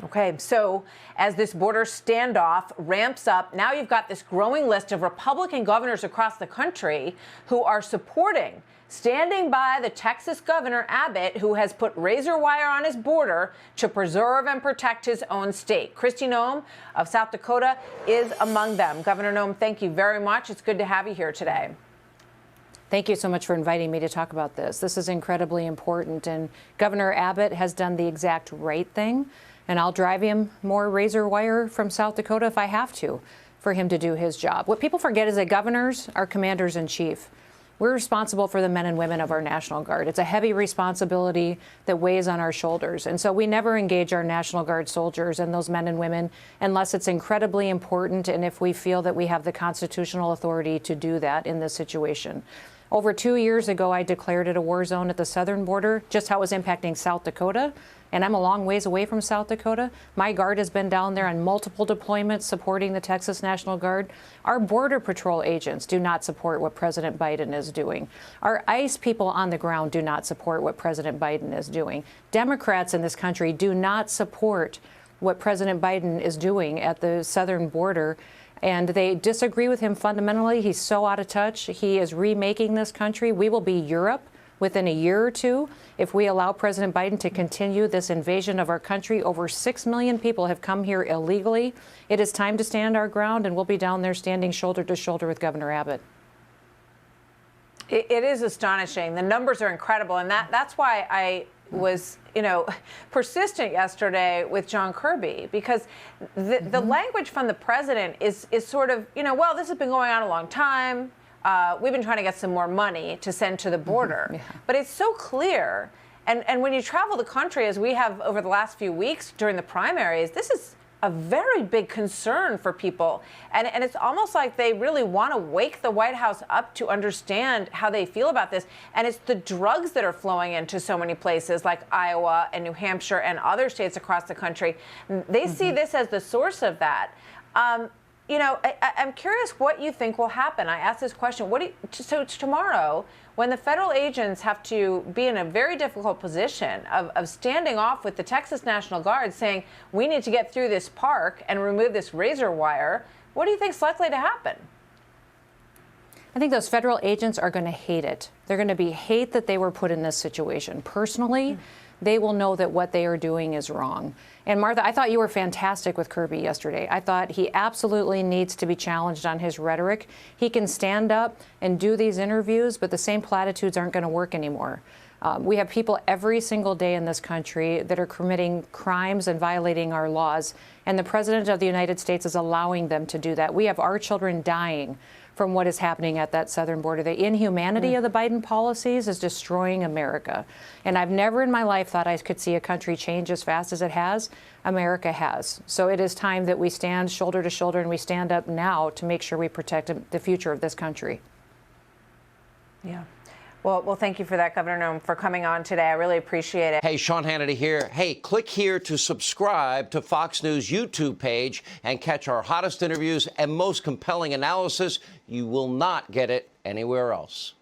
Okay, so as this border standoff ramps up, now you've got this growing list of Republican governors across the country who are standing by the Texas governor, Abbott, who has put razor wire on his border to preserve and protect his own state. Kristi Noem of South Dakota is among them. Governor Noem, thank you very much. It's good to have you here today. Thank you so much for inviting me to talk about this. This is incredibly important, and Governor Abbott has done the exact right thing, and I'll drive him more razor wire from South Dakota if I have to for him to do his job. What people forget is that governors are commanders in chief. We're responsible for the men and women of our National Guard. It's a heavy responsibility that weighs on our shoulders. And so we never engage our National Guard soldiers and those men and women unless it's incredibly important and if we feel that we have the constitutional authority to do that in this situation. Over 2 years ago, I declared it a war zone at the southern border, just how it was impacting South Dakota. And I'm a long ways away from South Dakota. My Guard has been down there on multiple deployments supporting the Texas National Guard. Our Border Patrol agents do not support what President Biden is doing. Our ICE people on the ground do not support what President Biden is doing. Democrats in this country do not support what President Biden is doing at the southern border. And they disagree with him fundamentally. He's so out of touch. He is remaking this country. We will be Europe within a year or two if we allow President Biden to continue this invasion of our country. Over 6 million people have come here illegally. It is time to stand our ground, and we'll be down there standing shoulder to shoulder with Governor Abbott. It is astonishing. The numbers are incredible, and that's why I was, persistent yesterday with John Kirby, because the language from the president is sort of, well, this has been going on a long time. We've been trying to get some more money to send to the border. Yeah. But it's so clear. And when you travel the country, as we have over the last few weeks during the primaries, this is a very big concern for people. And it's almost like they really want to wake the White House up to understand how they feel about this. And it's the drugs that are flowing into so many places like Iowa and New Hampshire and other states across the country. They see this as the source of that. I'm curious what you think will happen. I asked this question. So tomorrow, when the federal agents have to be in a very difficult position of standing off with the Texas National Guard saying, we need to get through this park and remove this razor wire, what do you think is likely to happen? I think those federal agents are going to hate it. They're going to hate that they were put in this situation. Personally, they will know that what they are doing is wrong. And Martha, I thought you were fantastic with Kirby yesterday. I thought he absolutely needs to be challenged on his rhetoric. He can stand up and do these interviews, but the same platitudes aren't going to work anymore. We have people every single day in this country that are committing crimes and violating our laws, and the President of the United States is allowing them to do that. We have our children dying from what is happening at that southern border. The inhumanity of the Biden policies is destroying America. And I've never in my life thought I could see a country change as fast as it has. America has. So it is time that we stand shoulder to shoulder and we stand up now to make sure we protect the future of this country. Yeah. Well, thank you for that, Governor Noem, for coming on today. I really appreciate it. Hey, Sean Hannity here. Hey, click here to subscribe to Fox News YouTube page and catch our hottest interviews and most compelling analysis. You will not get it anywhere else.